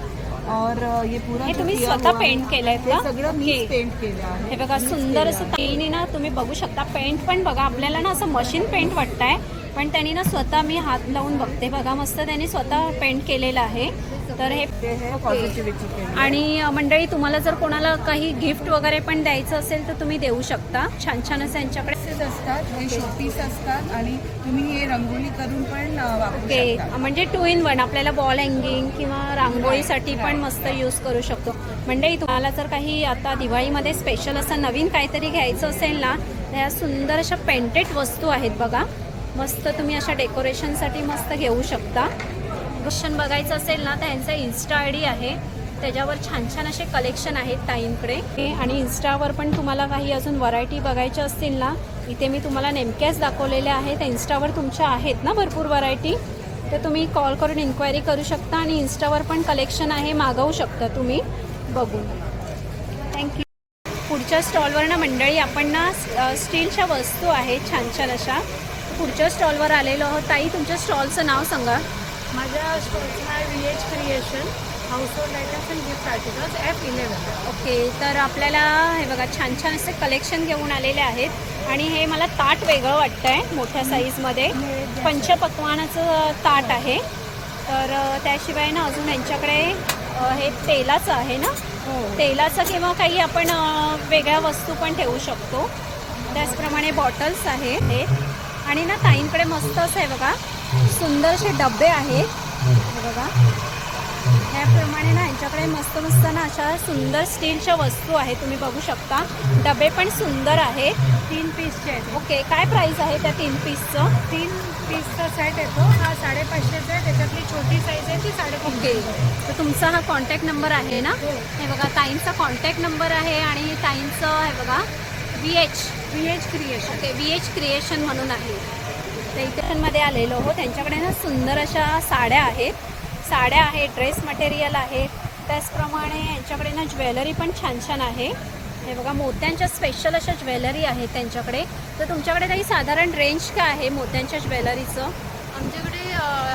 और ये पूरा हे जो तुम्ही किया स्वतः हुआ पेंट है, केलंय हे का? सगळं मी ओके. पेंट केलं आहे. हे बघा सुंदर असं ताईने ना तुम्ही बघू शकता. पेंट पण बघा आपल्याला ना असं मशीन पेंट वाटतंय, पण त्यांनी ना स्वतः मी हात लावून बघते बघा मस्त त्यांनी स्वतः पेंट केलेलं आहे. तर हे पॉझिटिव्हिटी के लिए. आणि मंडळी तुम्हाला जर कोणाला काही गिफ्ट वगैरे पण द्यायचं असेल तर तुम्ही देऊ शकता. छान छान असं यांच्याकडे असतात, हे शोपीस असतात आणि तुम्ही हे रंगोळी करून पण वापरू ओके, शकता. म्हणजे 2 in 1 आपल्याला बॉल हँगिंग किंवा रांगोळीसाठी पण मस्त यूज करू शकतो. मंडळी तुम्हाला जर काही आता दिवाळीमध्ये स्पेशल असं नवीन काहीतरी घ्यायचं असेल ना, तर या सुंदर अशा पेंटेड वस्तू आहेत बघा. मस्त तुम्ही अशा डेकोरेशनसाठी मस्त घेऊ शकता. क्वेश्चन बघायचं असेल ना, तर यांचा इन्स्टा ID आहे, त्याच्यावर छान छान असे कलेक्शन आहेत ताईंकडे. आणि इन्स्टावर पण तुम्हाला काही अजून व्हरायटी बघायच्या असतील ना, इथे मी तुम्हाला नेमक्याच दाखवलेल्या आहेत. इन्स्टावर तुमच्या आहेत ना भरपूर व्हरायटी, तर तुम्ही कॉल करून इन्क्वायरी करू शकता. आणि इन्स्टावर पण कलेक्शन आहे, मागवू शकता तुम्ही बघून. थँक्यू. पुढच्या स्टॉलवर ना मंडळी आपण ना स्टीलच्या वस्तू आहेत छान छान अशा. पुढच्या स्टॉलवर आलेलो आहोत. ताई तुमच्या स्टॉलचं नाव सांगा. माझ्या स्टॉलचं नाव VH creation, house hold items and gift articles F11. Okay, तर आपल्याला हे बघा छान छान असे कलेक्शन घेऊन आलेले आहेत. आणि हे मला ताट वेगळं वाटतं आहे, मोठ्या साईजमध्ये पंचपक्वानाचं ताट आहे. तर त्याशिवाय ना अजून यांच्याकडे हे तेलाचं आहे ना, तेलाचं किंवा काही आपण वेगळ्या वस्तू पण ठेवू शकतो. त्याचप्रमाणे बॉटल्स आहेत. आणि ना ताईंकडे मस्त असं आहे बघा, सुंदरसे डबे आहेत हे बघा. ह्याप्रमाणे ना यांच्याकडे मस्त मस्त ना अशा सुंदर स्टीलच्या वस्तू आहेत, तुम्ही बघू शकता. डबे पण सुंदर आहेत. 3 पीसचे आहेत. ओके, काय प्राइस आहे त्या 3 पीसचं? 3 पीसचा सेट येतो. हा 550चा आहे. त्याच्यातली छोटी साईज आहे ती 350. ओके, तर तुमचा हा कॉन्टॅक्ट नंबर आहे ना? हे बघा ताईंचा कॉन्टॅक्ट नंबर आहे. आणि ताईंचं हे बघा VH creation. Okay, VH creation म्हणून आहे. तर इथे मध्ये आलेलो आहोत. त्यांच्याकडे ना सुंदर अशा साड्या आहेत, ड्रेस मटेरियल आहे. त्याचप्रमाणे यांच्याकडे ना ज्वेलरी पण छान छान आहे. हे बघा मोत्यांच्या स्पेशल अशा ज्वेलरी आहेत त्यांच्याकडे. तर तुमच्याकडे काही साधारण रेंज काय आहे मोत्यांच्या ज्वेलरीचं? आमच्याकडे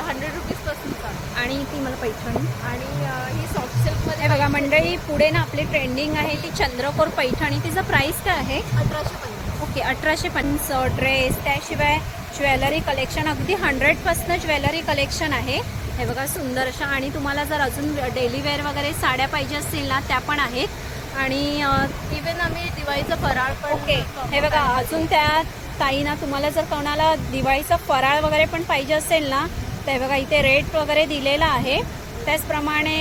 100 रुपीजपासून चालू. आणि ती मला पैठणी. आणि ही सॉफ्ट सिल्कमध्ये हे बघा मंडळी पुढे ना आपली ट्रेंडिंग आहे ती चंद्रकोर पैठणी. तिचं प्राइस काय आहे? 1850. Okay, 1850 dress. त्याशिवाय ज्वेलरी कलेक्शन अगदी 100% ज्वेलरी कलेक्शन आहे. हे बघा सुंदर अशा. आणि तुम्हाला जर अजून डेली वेअर वगैरे साड्या पाहिजे असतील ना, त्या पण आहेत. आणि इवन आम्ही दिवाळीचं फराळ पण ओके, हे बघा अजून त्या ताई ना तुम्हाला जर कोणाला दिवाळीचा फराळ वगैरे पण पाहिजे असेल ना, तर बघा इथे रेट वगैरे दिलेला आहे. त्याचप्रमाणे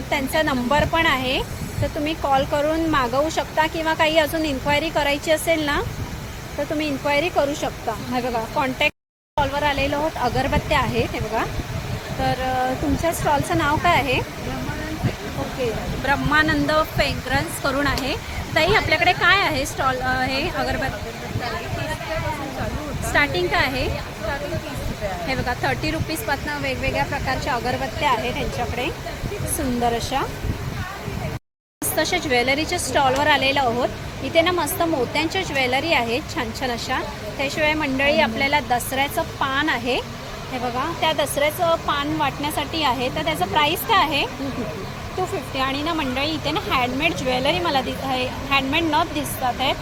त्यांचा नंबर पण आहे, तर तुम्ही कॉल करून मागवू शकता. किंवा काही अजून इन्क्वायरी करायची असेल ना, तर तुम्ही इन्क्वायरी करू शकता. हे बघा कॉन्टॅक्ट स्टॉलवर आलेलो आहोत. अगरबत्त्या आहेत हे बघा. तर तुमच्या स्टॉलचं नाव काय आहे? ओके, ब्रह्मानंद फ्रेग्रन्स करून आहे. ताई आपल्याकडे काय आहे स्टॉल? हे अगरबत्ती स्टार्टिंग काय आहे? हे बघा 30 रुपीजपासून वेगवेगळ्या प्रकारच्या अगरबत्त्या आहेत त्यांच्याकडे, सुंदर अशा. मस्त अशा ज्वेलरीच्या स्टॉलवर आलेलो आहोत. इथे ना मस्त मोत्यांच्या ज्वेलरी आहेत छान छान अशा. त्याशिवाय मंडळी आपल्याला दसऱ्याचं पान आहे हे बघा, त्या दसऱ्याचं पान वाटण्यासाठी आहे. तर त्याचं प्राईस काय आहे? 250. आणि ना मंडळी इथे ना हँडमेड ज्वेलरी मला हँडमेड नथ दिसतात आहेत.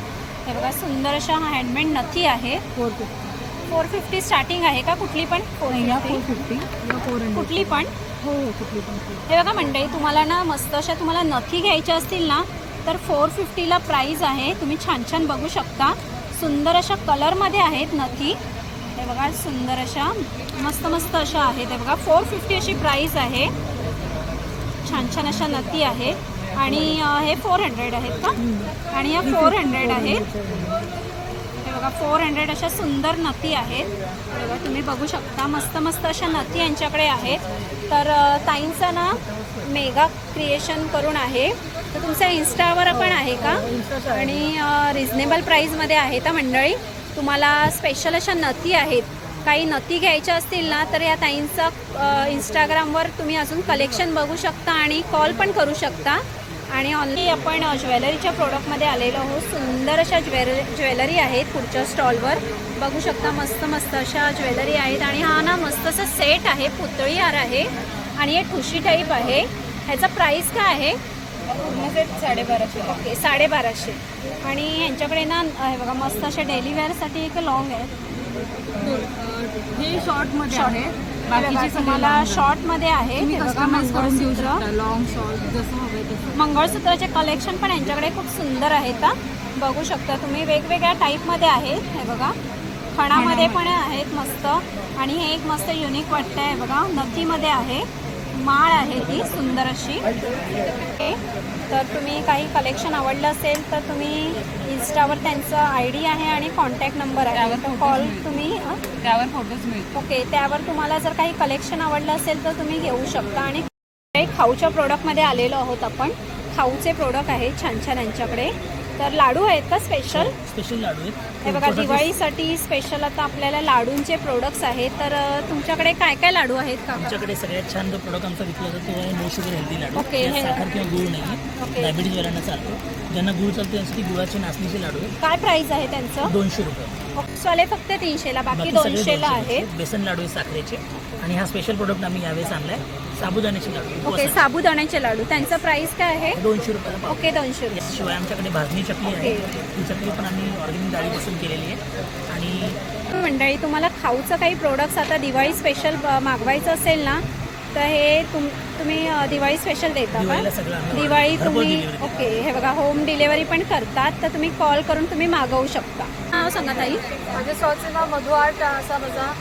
हे बघा सुंदर अशा हँडमेड नथी आहे. 450 स्टार्टिंग आहे का? कुठली पण? 450 कुठली पण? हो कुठली पण. हे बघा मंडळी तुम्हाला ना मस्त अशा तुम्हाला नथी घ्यायच्या असतील ना तर 450ला प्राईस आहे. तुम्ही छान छान बघू शकता. सुंदर अशा कलरमध्ये आहेत नथी. हे बघा सुंदर अशा मस्त मस्त अशा आहेत. हे बघा 450 अशी प्राईस आहे. छान छान अशा नथी आहेत. आणि हे 400 आहेत का? आणि या 400 आहेत. हे बघा 400 अशा सुंदर नथी आहेत. हे बघा तुम्ही बघू शकता मस्त मस्त अशा नथी यांच्याकडे आहेत. तर ताईंचा ना मेगा क्रिएशन करून आहे. तर तुमच्या इन्स्टावर पण आहे का? आणि रिजनेबल प्राईजमध्ये आहे का मंडळी? तुम्हाला स्पेशल अशा नथी आहेत. काही नथी घ्यायच्या असतील ना तर या ताईंचा इंस्टाग्रामवर तुम्ही अजून कलेक्शन बघू शकता आणि कॉल पण करू शकता. आणि ऑनली आपण ज्वेलरीच्या प्रोडक्टमध्ये आलेलो आहोत. सुंदर अशा ज्वेलरी आहेत. पुढच्या स्टॉलवर बघू शकता मस्त मस्त अशा ज्वेलरी आहेत. आणि हा ना मस्त असा सेट आहे, पुतळी हार आहे आणि हे ठुशी टाईप आहे. ह्याचा प्राईस काय आहे? पूर्ण सेट 1250. ओके 1250. आणि यांच्याकडे ना हे बघा मस्त अशा डेली वेअरसाठी एक लॉंग आहे. हे शॉर्टमध्ये शॉर्ट आहे. बाकीची तुम्हाला शॉर्टमध्ये आहे. तुम्ही हे बघा कस्टमाइज करून देऊ मंगळसूत्र, शकता. लॉंग शॉर्ट जसं हवं तसं. मंगळसूत्राचे कलेक्शन पण यांच्याकडे खूप सुंदर आहेत. बघू शकता तुम्ही वेगवेगळ्या टाईपमध्ये आहेत. हे बघा खणामध्ये पण आहेत मस्त. आणि हे एक मस्त युनिक वाटतं आहे बघा, नथीमध्ये आहे. माळ आहे ती सुंदर अशी. ओके, तर तुम्ही काही कलेक्शन आवडलं असेल तर तुम्ही इन्स्टावर त्यांचं ID आहे आणि कॉन्टॅक्ट नंबर आहे. तर कॉल तुम्ही त्यावर फोटोज मिळतील. ओके, त्यावर तुम्हाला जर काही कलेक्शन आवडलं असेल तर तुम्ही घेऊ शकता. आणि खाऊच्या प्रोडक्टमध्ये आलेलो आहोत आपण. खाऊचे प्रोडक्ट आहेत छान छान यांच्याकडे. तर लाडू आहेत का स्पेशल? स्पेशल लाडू आहेत. हे बघा दिवाळीसाठी स्पेशल आता आपल्याला लाडूंचे प्रोडक्ट्स आहेत. तर तुमच्याकडे काय काय लाडू आहेत का? आमच्याकडे सगळ्यात छान जो प्रोडक्ट आमचा विकला जातो तो आहे नो शुगर हेल्दी लाडू. ओके, यात हे साखर किंवा गुळ नाही आहे. डायबिटीजवाल्यांना चालतो. ज्यांना गुळ चालतो त्यांसाठी गुळाचे नाचणीचे लाडू आहेत. काय प्राइस आहे त्यांचं? 200 रुपये. वाले फक्त 300ला, बाकी बाकी सगळे 200ला 200 आहेत. बेसन लाडू आहे साखरेचे. आणि हा स्पेशल प्रोडक्ट आम्ही यावेळेस आणलाय साबुदाण्याचे लाडू. ओके, उपवासाचे. साबुदाण्याचे लाडू त्यांचं प्राइस काय आहे? 200 रुपयाला पाव. ओके 200 रुपये. शिवाय आमच्याकडे भाजणी चकली आहे. ओके. ही चकली पण आम्ही ऑर्गॅनिक डाळीपासून केलेली आहे. आणि मंडळी तुम्हाला खाऊचं काही प्रोडक्ट्स आता दिवाळी स्पेशल मागवायचं असेल ना तर हे तुम्ही दिवाळी स्पेशल देता दिवाळीला का? सगळं आम्ही दिवाळी घरपोच तुम्ही delivery देतो. ओके, हे बघा होम डिलेवरी पण करतात. तर तुम्ही कॉल करून तुम्ही मागवू शकता. नाव सांगा ताई. माझ्या स्टॉलचं नाव मधु आर्ट असा माझा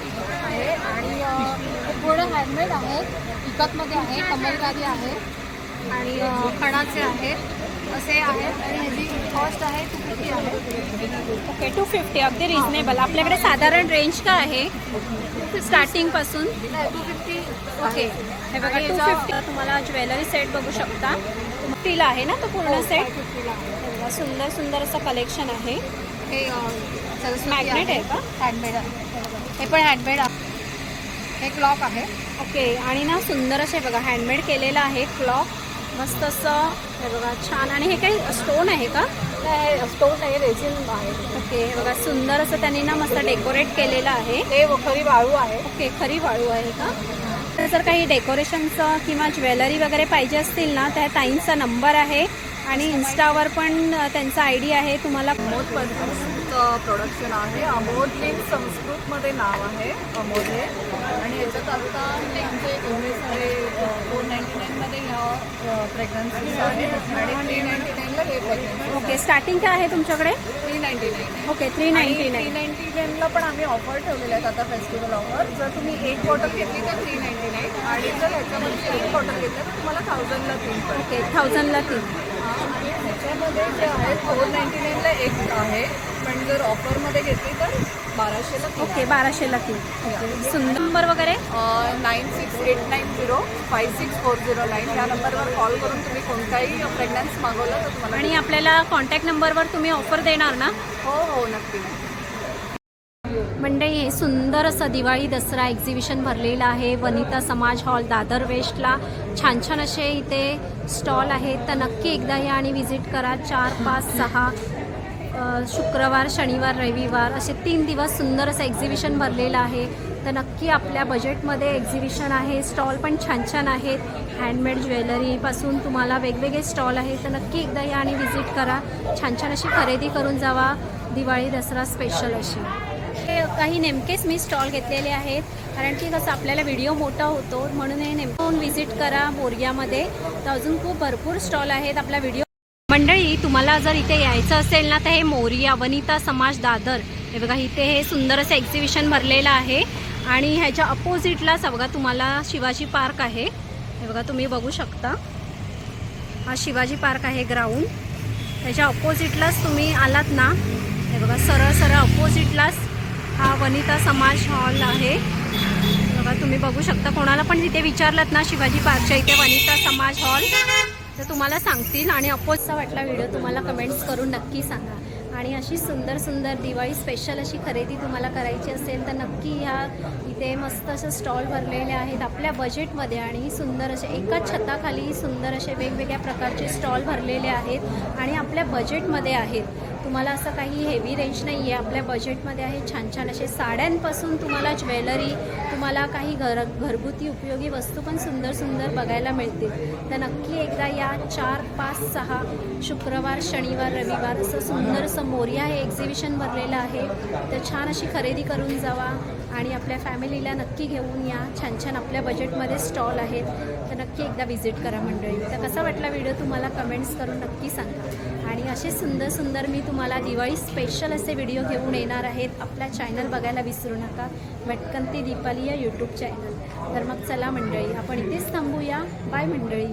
आहे. आणि हे पूर्ण हँडमेड आहे, इकतमध्ये आहे, कमलकारी आहे आणि खणाचे आहेत असे आहेत. आणि ह्याची कॉस्ट आहे 250 आहे. ओके 250, अगदी रिझनेबल. आपल्याकडे साधारण रेंज काय आहे स्टार्टिंगपासून? 250 ओके, हे बघा 250 तुम्हाला ज्वेलरी सेट बघू शकता. तिला आहे ना तो पूर्ण सेट? 50ला. सुंदर सुंदर असं कलेक्शन आहे. हे मॅग्नेट आहे का? हँडमेड आहे. हे पण हँडमेड आहे. हे क्लॉक आहे. ओके, आणि ना सुंदर असे बघा हँडमेड केलेलं आहे क्लॉक. मस्त असं हे बघा छान. आणि हे काही स्टोन आहे का? स्टोन आहे, रेझिन आहे. ओके, हे बघा सुंदर असं त्यांनी ना मस्त डेकोरेट केलेलं आहे. हे खरी वाळू आहे. ओके, खरी वाळू आहे का? तर जर काही डेकोरेशनचं किंवा ज्वेलरी वगैरे पाहिजे असतील ना त्या ताईंचा नंबर आहे आणि इन्स्टावर पण त्यांचा ID आहे. तुम्हाला अमोद परफ्युम्सचं प्रोडक्शन आहे. अमोद मीन्स संस्कृतमध्ये नाव आहे अमोद हे. आणि याच्यात आता त्यांचे एवढे सारे 499मध्ये ह्या फ्रेग्रन्सेस आहेत आणि 399ला हे फ्रेग्रन्स. ओके, स्टार्टिंग काय आहे तुमच्याकडे? 399. ओके 399. 399ला पण आम्ही ऑफर ठेवलेल्या आहेत आता, फेस्टिवल ऑफर. जर तुम्ही एक बॉटल घेतली तर 399 आणि जर ह्याच्यामध्ये 3 बॉटल घेतल्या तर तुम्हाला 1000ला 3 पडतील. ओके 1000ला 3. ह्याच्यामध्ये जे आहे 499ला एक आहे, पण जर ऑफरमध्ये घेतली तर 1200ला ओके 1200ला तीन. ओके सुंदर नंबर वगैरे 9689056409 या नंबरवर कॉल करून तुम्ही कोणताही प्रेग्नन्स मागवलं तर तुम्हाला आणि आपल्याला कॉन्टॅक्ट नंबरवर तुम्ही ऑफर देणार ना? हो नक्की. मंडळी हे सुंदर असं दिवाळी दसरा एक्झिबिशन भरलेलं आहे वनिता समाज हॉल दादर वेस्टला. छान छान असे इथे स्टॉल आहेत, तर नक्की एकदा या आणि व्हिजिट करा. 4, 5, 6 शुक्रवार, शनिवार, रविवार असे 3 दिवस सुंदर असं एक्झिबिशन भरलेलं आहे. तर नक्की आपल्या बजेटमध्ये एक्झिबिशन आहे. स्टॉल पण छान छान आहेत. हँडमेड ज्वेलरीपासून तुम्हाला वेगवेगळे स्टॉल आहेत, तर नक्की एकदा या आणि व्हिजिट करा. छान छान अशी खरेदी करून जावा दिवाळी दसरा स्पेशल अशी. हे काही नेमकेच मी स्टॉल घेतलेले आहेत, कारण की कसं आपल्याला व्हिडिओ मोठा होतो म्हणून हे नेमकं व्हिजिट करा बोरियामध्ये. तर अजून खूप भरपूर स्टॉल आहेत आपला व्हिडिओ. मंडळी तुम्हाला जर इथे यायचं असेल ना तर हे मोरिया वनिता समाज दादर हे बघा इथे हे सुंदर असं एक्झिबिशन भरलेलं आहे. आणि ह्याच्या अपोजिटलाच बघा तुम्हाला शिवाजी पार्क आहे. हे बघा तुम्ही बघू शकता हा शिवाजी पार्क आहे ग्राउंड. त्याच्या अपोजिटलाच तुम्ही आलात ना हे बघा सरळ सरळ अपोजिटलाच हा वनिता समाज हॉल आहे. बघा तुम्ही बघू शकता. कोणाला पण तिथे विचारलात ना शिवाजी पार्कच्या इथे वनिता समाज हॉल तर तुम्हाला सांगतील. आणि अपोजचा वाटला व्हिडिओ तुम्हाला कमेंट्स करून नक्की सांगा. आणि अशी सुंदर सुंदर दिवाळी स्पेशल अशी खरेदी तुम्हाला करायची असेल तर नक्की ह्या इथे मस्त असं स्टॉल भरलेले आहेत आपल्या बजेटमध्ये. आणि सुंदर असे एकाच छताखाली सुंदर असे वेगवेगळ्या प्रकारचे स्टॉल भरलेले आहेत आणि आपल्या बजेटमध्ये आहेत. तुम्हाला असं काही हेवी रेंज नाही आहे, आपल्या बजेटमध्ये आहे. छान छान असे साड्यांपासून तुम्हाला ज्वेलरी, तुम्हाला काही घरगुती उपयोगी वस्तू पण सुंदर सुंदर बघायला मिळतील. तर नक्की एकदा या 4, 5, 6 शुक्रवार, शनिवार, रविवार असं सुंदर असं मोरिया हे एक्झिबिशन भरलेलं आहे. तर छान अशी खरेदी करून जावा आणि आपल्या फॅमिलीला नक्की घेऊन या. छान छान आपल्या बजेटमध्ये स्टॉल आहेत, तर नक्की एकदा व्हिजिट करा मंडळी. तर कसा वाटला व्हिडिओ तुम्हाला कमेंट्स करून नक्की सांगा. आणि असे सुंदर सुंदर मी तुम्हाला दिवाळी स्पेशल असे व्हिडिओ घेऊन येणार आहेत. आपला चॅनल बघायला विसरू नका, भटकंती दीपाली या यूट्यूब चॅनल. तर मग चला मंडळी आपण इथेच थांबूया. बाय मंडळी.